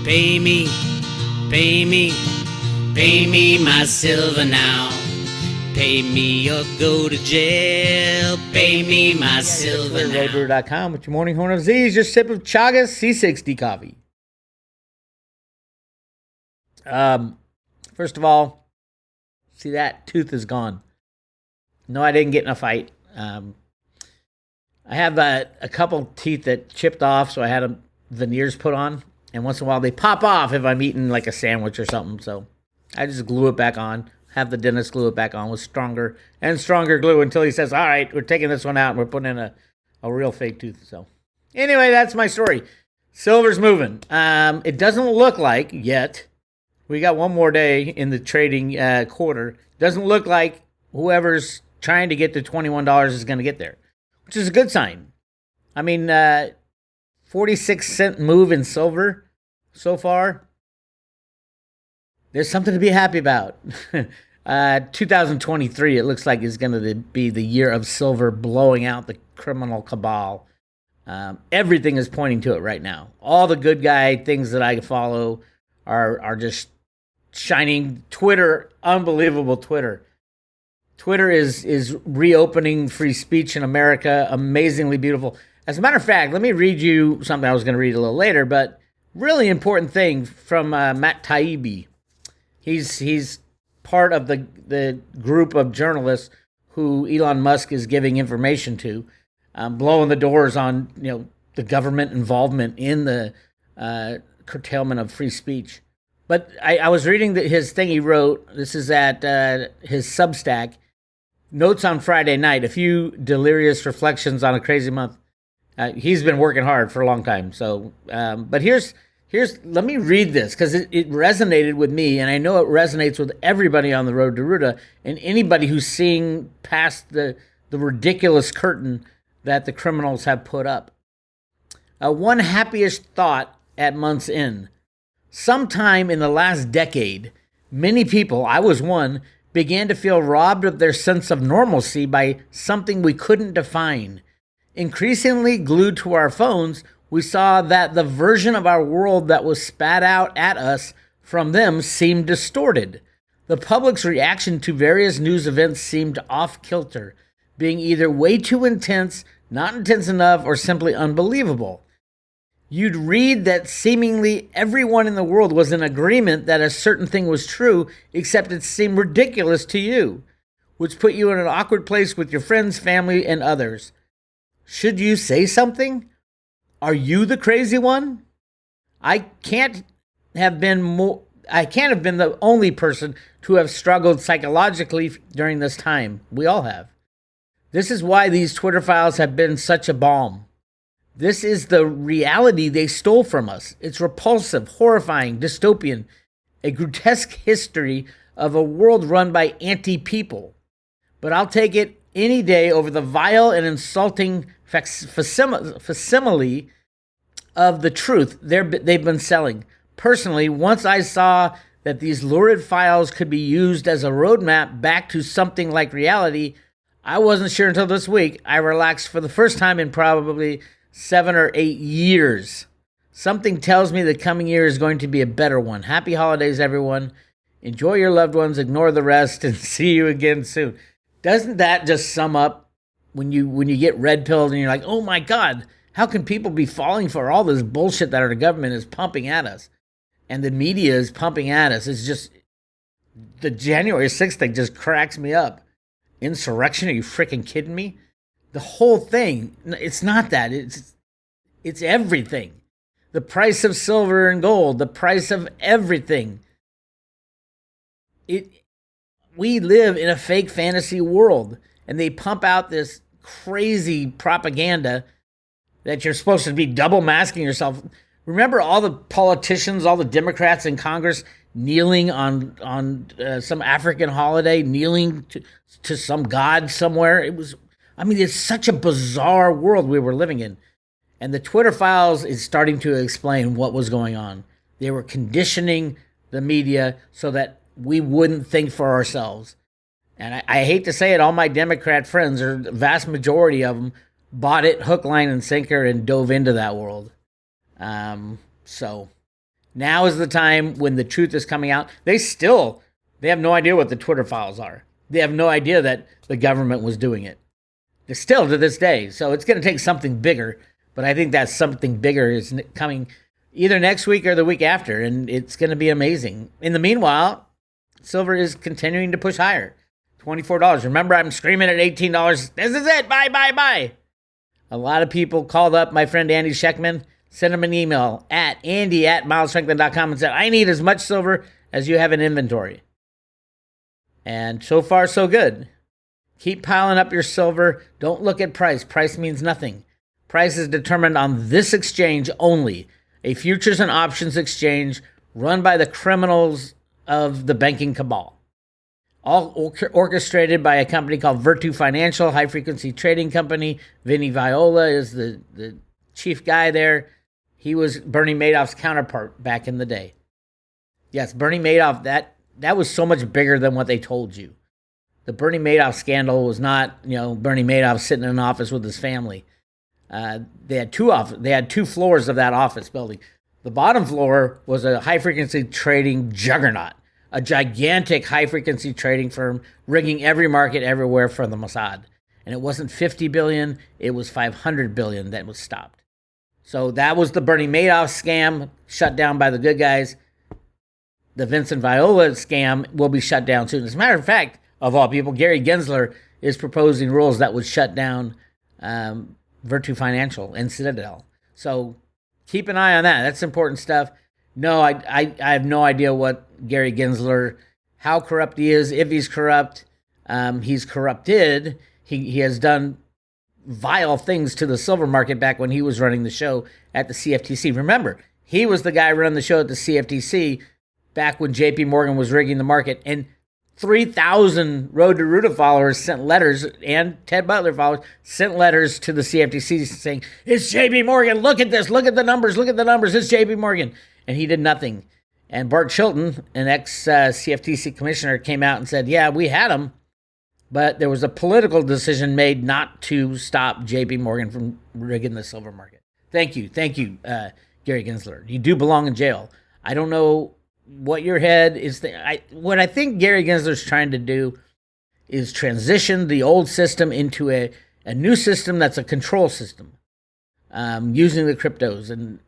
Pay me, pay me, pay me my silver now. Pay me or go to jail. Pay me my silver now. RoadBrewer.com with your morning horn of Z's, your sip of Chagas C60 coffee. First of all, see that tooth is gone. No, I didn't get in a fight. I have a couple teeth that chipped off, so I had veneers put on. And once in a while, they pop off if I'm eating like a sandwich or something. So I just glue it back on. Have the dentist glue it back on with stronger and stronger glue until he says, all right, we're taking this one out and we're putting in a real fake tooth. So anyway, that's my story. Silver's moving. It doesn't look like yet. We got one more day in the trading quarter. Doesn't look like whoever's trying to get to $21 is going to get there, which is a good sign. I mean, 46-cent move in silver so far. There's something to be happy about. 2023, it looks like, is going to be the year of silver blowing out the criminal cabal. Everything is pointing to it right now. All the good guy things that I follow are just shining. Twitter, unbelievable Twitter. Twitter is reopening free speech in America. Amazingly beautiful. As a matter of fact, let me read you something I was going to read a little later, but really important thing from Matt Taibbi. He's part of the group of journalists who Elon Musk is giving information to, blowing the doors on the government involvement in the curtailment of free speech. But I was reading his thing he wrote. This is at his Substack. Notes on Friday night. A few delirious reflections on a crazy month. He's been working hard for a long time. So, but here's let me read this because it resonated with me, and I know it resonates with everybody on the road to Ruta and anybody who's seeing past the ridiculous curtain that the criminals have put up. One happiest thought at month's end. Sometime in the last decade, many people, I was one, began to feel robbed of their sense of normalcy by something we couldn't define. Increasingly glued to our phones, we saw that the version of our world that was spat out at us from them seemed distorted. The public's reaction to various news events seemed off-kilter, being either way too intense, not intense enough, or simply unbelievable. You'd read that seemingly everyone in the world was in agreement that a certain thing was true, except it seemed ridiculous to you, which put you in an awkward place with your friends, family, and others. Should you say something? Are you the crazy one? I can't have been the only person to have struggled psychologically during this time. We all have. This is why these Twitter files have been such a balm. This is the reality they stole from us. It's repulsive, horrifying, dystopian, a grotesque history of a world run by anti-people. But I'll take it any day over the vile and insulting facsimile of the truth they've been selling. Personally, once I saw that these lurid files could be used as a roadmap back to something like reality, I wasn't sure until this week. I relaxed for the first time in probably 7 or 8 years. Something tells me the coming year is going to be a better one. Happy holidays, everyone. Enjoy your loved ones, ignore the rest, and see you again soon. Doesn't that just sum up when you get red pilled and you're like, oh my God, how can people be falling for all this bullshit that our government is pumping at us and the media is pumping at us? It's just, the January 6th thing just cracks me up. Insurrection? Are you freaking kidding me? The whole thing, it's not that. It's everything. The price of silver and gold, the price of everything. We live in a fake fantasy world, and they pump out this crazy propaganda that you're supposed to be double masking yourself. Remember all the politicians, all the Democrats in Congress kneeling on some African holiday, kneeling to some god somewhere? It's such a bizarre world we were living in. And the Twitter files is starting to explain what was going on. They were conditioning the media so that we wouldn't think for ourselves. And I hate to say it, all my Democrat friends, or the vast majority of them, bought it hook, line, and sinker and dove into that world. So Now is the time when the truth is coming out. They have no idea what the Twitter files are. They have no idea that the government was doing it. They're still to this day. So it's going to take something bigger. But I think that something bigger is coming either next week or the week after. And it's going to be amazing. In the meanwhile, silver is continuing to push higher. $24. Remember, I'm screaming at $18. This is it. Buy, buy, buy. A lot of people called up my friend Andy Scheckman, sent him an email at andy@milesfranklin.com and said, I need as much silver as you have in inventory. And so far, so good. Keep piling up your silver. Don't look at price. Price means nothing. Price is determined on this exchange only, a futures and options exchange run by the criminals of the banking cabal. All orchestrated by a company called Virtu Financial, high-frequency trading company. Vinny Viola is the chief guy there. He was Bernie Madoff's counterpart back in the day. Yes, Bernie Madoff, that was so much bigger than what they told you. The Bernie Madoff scandal was not, Bernie Madoff sitting in an office with his family. They had two floors of that office building. The bottom floor was a high-frequency trading juggernaut, a gigantic high-frequency trading firm rigging every market everywhere for the Mossad. And it wasn't 50 billion, it was 500 billion that was stopped. So that was the Bernie Madoff scam, shut down by the good guys. The Vincent Viola scam will be shut down soon. As a matter of fact, of all people, Gary Gensler is proposing rules that would shut down Virtu Financial and Citadel. So keep an eye on that. That's important stuff. No, I have no idea what Gary Gensler, how corrupt he is, if he's corrupt. He's corrupted. He has done vile things to the silver market back when he was running the show at the CFTC. Remember, he was the guy running the show at the CFTC back when JP Morgan was rigging the market. And 3,000 Road to Ruta followers sent letters, and Ted Butler followers sent letters to the CFTC saying, it's JP Morgan, look at this, look at the numbers, it's JP Morgan. And he did nothing. And Bart Chilton, an ex-CFTC commissioner, came out and said, yeah, we had him, but there was a political decision made not to stop JP Morgan from rigging the silver market. Thank you, Gary Gensler. You do belong in jail. I don't know what your head is. What I think Gary Gensler's trying to do is transition the old system into a new system that's a control system, using the cryptos. And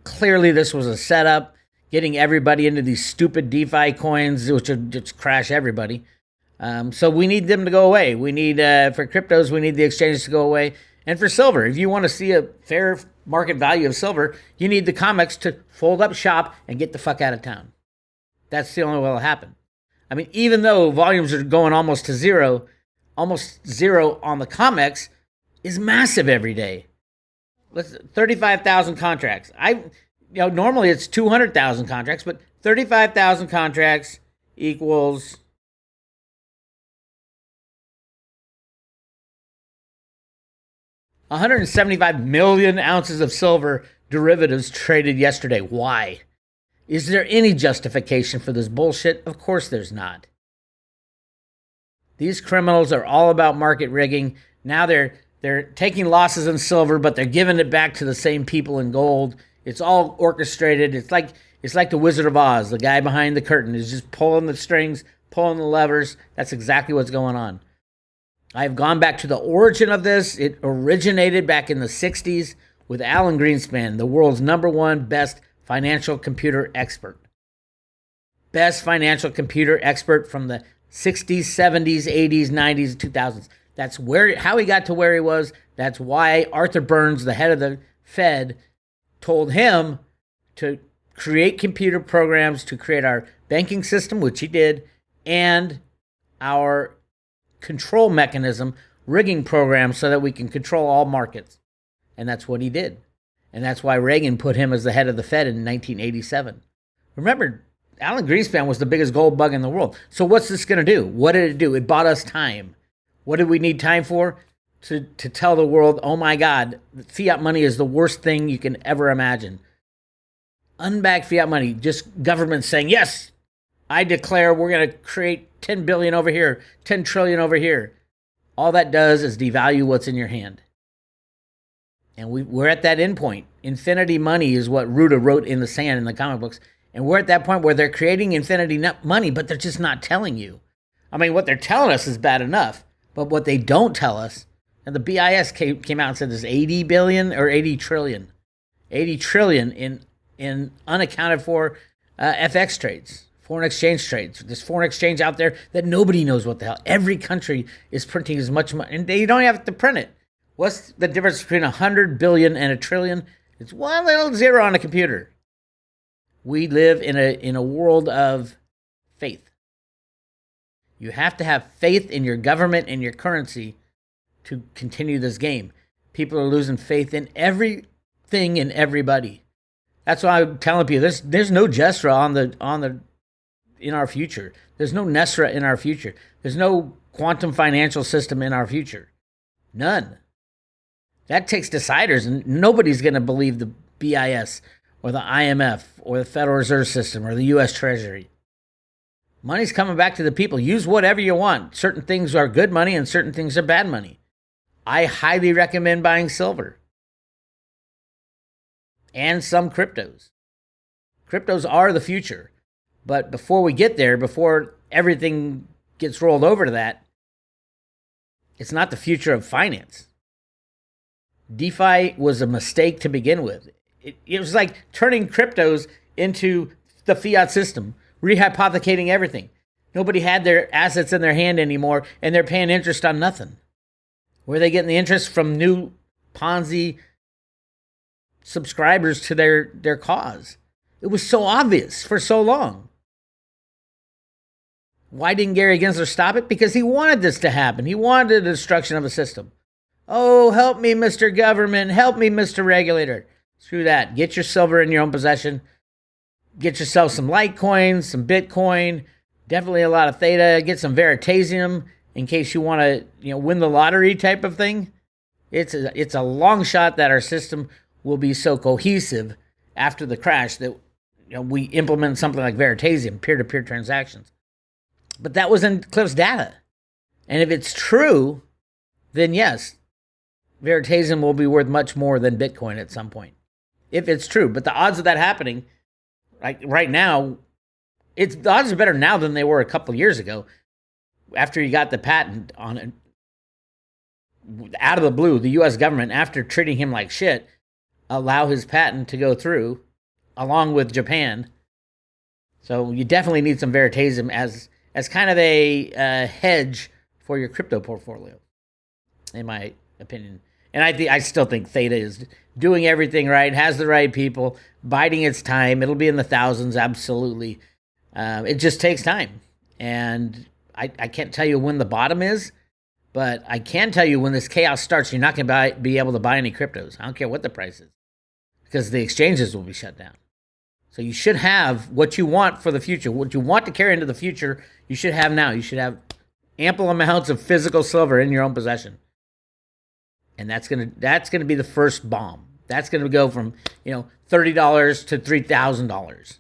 clearly this was a setup, getting everybody into these stupid DeFi coins, which would just crash everybody. So we need them to go away. We need, for cryptos, we need the exchanges to go away. And for silver, if you want to see a fair market value of silver, you need the COMEX to fold up shop and get the fuck out of town. That's the only way it'll happen. I mean, even though volumes are going almost zero on the COMEX is massive every day. 35,000 contracts. Normally it's 200,000 contracts, but 35,000 contracts equals 175 million ounces of silver derivatives traded yesterday. Why? Is there any justification for this bullshit? Of course there's not. These criminals are all about market rigging. Now they're taking losses in silver, but they're giving it back to the same people in gold. It's all orchestrated. It's like the Wizard of Oz. The guy behind the curtain is just pulling the strings, pulling the levers. That's exactly what's going on. I've gone back to the origin of this. It originated back in the 60s with Alan Greenspan, the world's #1 best financial computer expert. Best financial computer expert from the 60s, 70s, 80s, 90s, 2000s. That's how he got to where he was. That's why Arthur Burns, the head of the Fed, told him to create computer programs to create our banking system, which he did, and our control mechanism, rigging program, so that we can control all markets. And that's what he did. And that's why Reagan put him as the head of the Fed in 1987. Remember, Alan Greenspan was the biggest gold bug in the world. So what's this going to do? What did it do? It bought us time. What did we need time for? To tell the world, oh my God, fiat money is the worst thing you can ever imagine. Unbacked fiat money, just government saying, yes, I declare we're going to create 10 billion over here, 10 trillion over here. All that does is devalue what's in your hand. And we're at that end point. Infinity money is what Ruda wrote in the sand in the comic books. And we're at that point where they're creating infinity money, but they're just not telling you. I mean, what they're telling us is bad enough, but what they don't tell us, and the BIS came out and said there's 80 billion or 80 trillion. 80 trillion in unaccounted for FX trades, foreign exchange trades. There's foreign exchange out there that nobody knows what the hell. Every country is printing as much money, and they don't have to print it. What's the difference between 100 billion and a trillion? It's one little zero on a computer. We live in a world of faith. You have to have faith in your government and your currency to continue this game. People are losing faith in everything and everybody. That's why I'm telling people there's no Gesra in our future. There's no Nesra in our future. There's no quantum financial system in our future. None. That takes deciders, and nobody's going to believe the BIS or the IMF or the Federal Reserve System or the U.S. Treasury. Money's coming back to the people. Use whatever you want. Certain things are good money and certain things are bad money. I highly recommend buying silver and some cryptos. Cryptos are the future. But before we get there, before everything gets rolled over to that, it's not the future of finance. DeFi was a mistake to begin with. It was like turning cryptos into the fiat system, rehypothecating everything. Nobody had their assets in their hand anymore, and they're paying interest on nothing. Where are they getting the interest? From new Ponzi subscribers to their cause. It was so obvious for so long. Why didn't Gary Gensler stop it? Because he wanted this to happen. He wanted the destruction of a system. Oh, help me, Mr. Government. Help me, Mr. Regulator. Screw that. Get your silver in your own possession. Get yourself some Litecoin, some Bitcoin, definitely a lot of Theta. Get some Veritasium in case you want to, win the lottery type of thing. It's a long shot that our system will be so cohesive after the crash that we implement something like Veritasium, peer-to-peer transactions. But that was in Cliff's data. And if it's true, then yes, Veritasium will be worth much more than Bitcoin at some point. If it's true. But the odds of that happening, like right now, the odds are better now than they were a couple of years ago. After he got the patent on it, out of the blue, the U.S. government, after treating him like shit, allow his patent to go through, along with Japan. So you definitely need some Veritasium as kind of a hedge for your crypto portfolio, in my opinion. And I still think Theta is doing everything right, has the right people, biding its time. It'll be in the thousands, absolutely. It just takes time. And I can't tell you when the bottom is, but I can tell you when this chaos starts, you're not going to be able to buy any cryptos. I don't care what the price is, because the exchanges will be shut down. So you should have what you want for the future. What you want to carry into the future, you should have now. You should have ample amounts of physical silver in your own possession. And that's gonna be the first bomb. That's gonna go from $30 to $3,000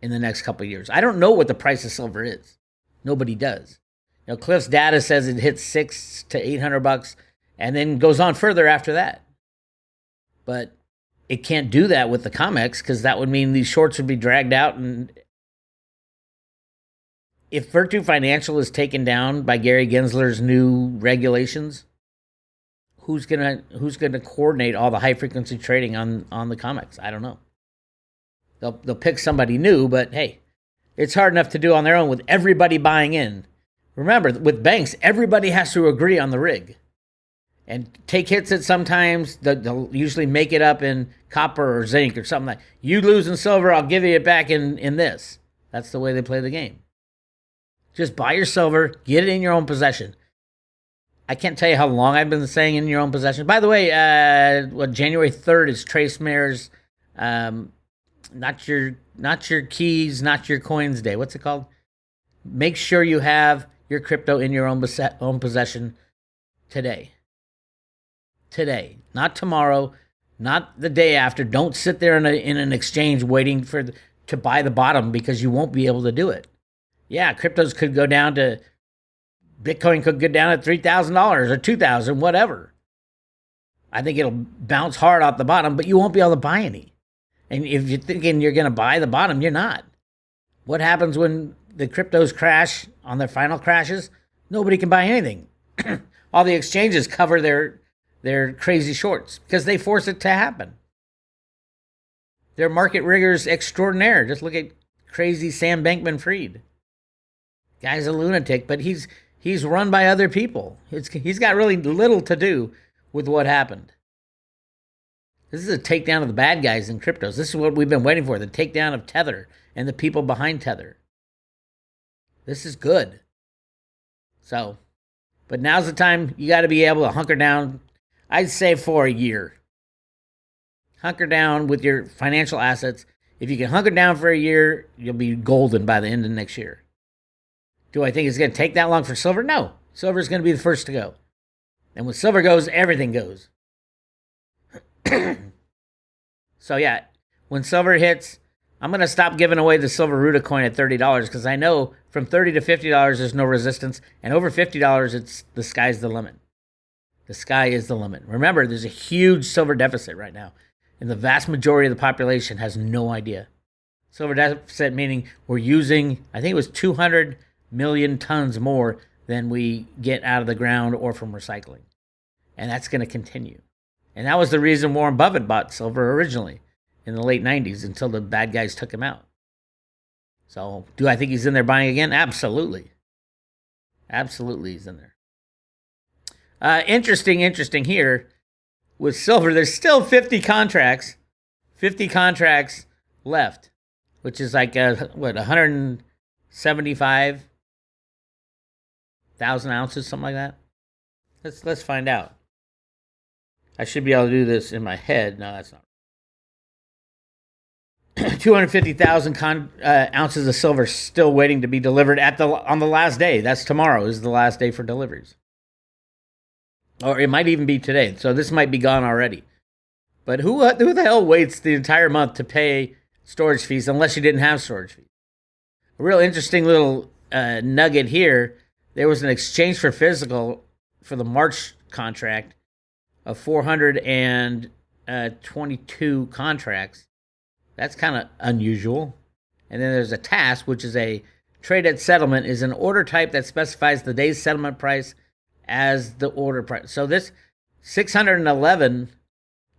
in the next couple of years. I don't know what the price of silver is. Nobody does. Cliff's data says it hits $600 to $800, and then goes on further after that. But it can't do that with the COMEX, because that would mean these shorts would be dragged out. And if Virtu Financial is taken down by Gary Gensler's new regulations, who's gonna coordinate all the high frequency trading on the COMEX? I don't know. They'll pick somebody new, but hey, it's hard enough to do on their own with everybody buying in. Remember, with banks, everybody has to agree on the rig and take hits at sometimes. They'll usually make it up in copper or zinc or something like, you lose in silver, I'll give you it back in this. That's the way they play the game. Just buy your silver, get it in your own possession. I can't tell you how long I've been saying in your own possession. By the way, January 3rd is Trace Mayer's not your keys, not your coins day. What's it called? Make sure you have your crypto in your own possession today. Today, not tomorrow, not the day after. Don't sit there in an exchange waiting to buy the bottom, because you won't be able to do it. Yeah, cryptos could go down to, Bitcoin could go down at $3,000 or $2,000, whatever. I think it'll bounce hard off the bottom, but you won't be able to buy any. And if you're thinking you're going to buy the bottom, you're not. What happens when the cryptos crash on their final crashes? Nobody can buy anything. All the exchanges cover their crazy shorts because they force it to happen. They're market riggers extraordinaire. Just look at crazy Sam Bankman-Fried. Guy's a lunatic, but he's run by other people. He's got really little to do with what happened. This is a takedown of the bad guys in cryptos. This is what we've been waiting for, the takedown of Tether and the people behind Tether. This is good. So, but now's the time you got to be able to hunker down, I'd say for a year. Hunker down with your financial assets. If you can hunker down for a year, you'll be golden by the end of next year. Do I think it's going to take that long for silver? No. Silver is going to be the first to go. And when silver goes, everything goes. So yeah, when silver hits, I'm going to stop giving away the silver Ruta coin at $30 because I know from $30 to $50 there's no resistance. And over $50, the sky's the limit. The sky is the limit. Remember, there's a huge silver deficit right now. And the vast majority of the population has no idea. Silver deficit meaning we're using, I think it was 200 million tons more than we get out of the ground or from recycling. And that's going to continue. And that was the reason Warren Buffett bought silver originally in the late 90s until the bad guys took him out. So do I think he's in there buying again? Absolutely. Absolutely he's in there. Interesting here. With silver, there's still 50 contracts left, which is like, 175,000 ounces, something like that. Let's find out. I should be able to do this in my head. No, that's not. 250,000 ounces of silver still waiting to be delivered on the last day. That's tomorrow is the last day for deliveries. Or it might even be today. So this might be gone already. But who the hell waits the entire month to pay storage fees unless you didn't have storage fees? A real interesting little nugget here. There was an exchange for physical for the March contract of 422 contracts. That's kind of unusual. And then there's a task, which is a trade at settlement, is an order type that specifies the day's settlement price as the order price. So this 611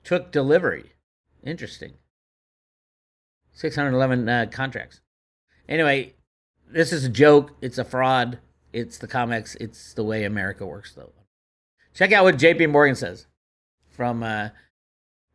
took delivery. Interesting. 611 contracts. Anyway, this is a joke. It's a fraud. It's the COMEX. It's the way America works, though. Check out what JP Morgan says. From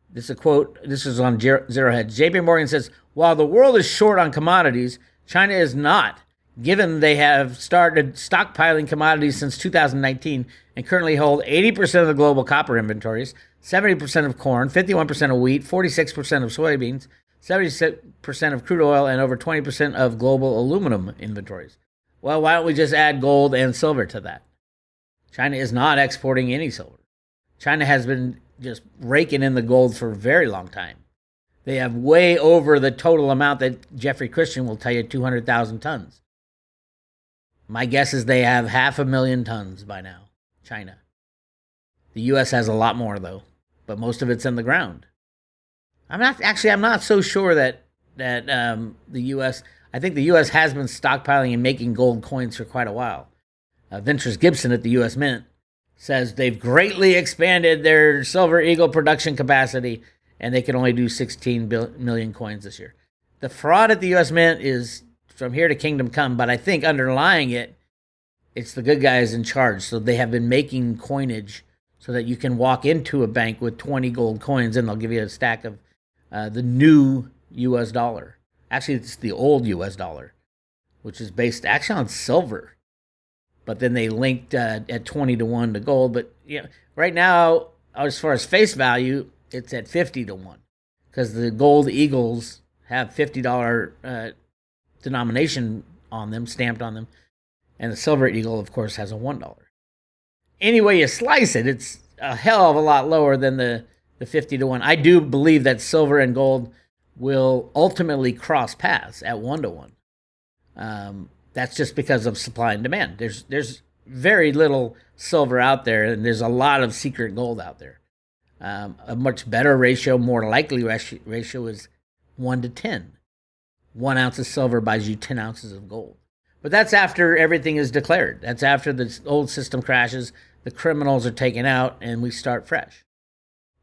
this is a quote. This is on Zero Hedge. JP Morgan says, while the world is short on commodities, China is not, given they have started stockpiling commodities since 2019 and currently hold 80% of the global copper inventories, 70% of corn, 51% of wheat, 46% of soybeans, 70% of crude oil, and over 20% of global aluminum inventories. Well, why don't we just add gold and silver to that? China is not exporting any silver. China has been just raking in the gold for a very long time. They have way over the total amount that Jeffrey Christian will tell you, 200,000 tons. My guess is they have 500,000 tons by now, China. The U.S. has a lot more, though, but most of it's in the ground. I'm not so sure that the U.S., I think the U.S. has been stockpiling and making gold coins for quite a while. Ventures Gibson at the U.S. Mint says they've greatly expanded their Silver Eagle production capacity, and they can only do 16 million coins this year. The fraud at the U.S. Mint is from here to kingdom come, but I think underlying it, it's the good guys in charge. So they have been making coinage so that you can walk into a bank with 20 gold coins, and they'll give you a stack of the new U.S. dollar. Actually, it's the old U.S. dollar, which is based actually on silver. But then they linked at 20 to 1 to gold. But right now, as far as face value, it's at 50 to 1. Because the gold eagles have $50 denomination on them, stamped on them. And the silver eagle, of course, has a $1. Any way you slice it, it's a hell of a lot lower than the 50 to 1. I do believe that silver and gold will ultimately cross paths at 1 to 1. That's just because of supply and demand. There's very little silver out there, and there's a lot of secret gold out there. A much better ratio, more likely ratio is 1 to 10. 1 ounce of silver buys you 10 ounces of gold. But that's after everything is declared. That's after the old system crashes, the criminals are taken out, and we start fresh.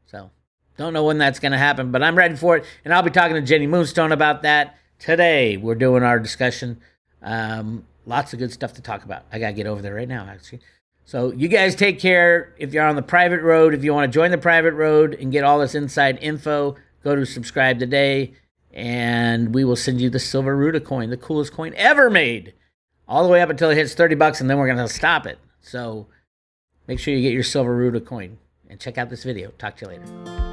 So, don't know when that's going to happen, but I'm ready for it. And I'll be talking to Jenny Moonstone about that today. We're doing our discussion. Lots of good stuff to talk about. I got to get over there right now, actually. So, you guys take care. If you're on the private road, if you want to join the private road and get all this inside info, go to subscribe today, and we will send you the Silver Ruta coin, the coolest coin ever made, all the way up until it hits $30, and then we're going to stop it. So make sure you get your Silver Ruta coin and check out this video. Talk to you later.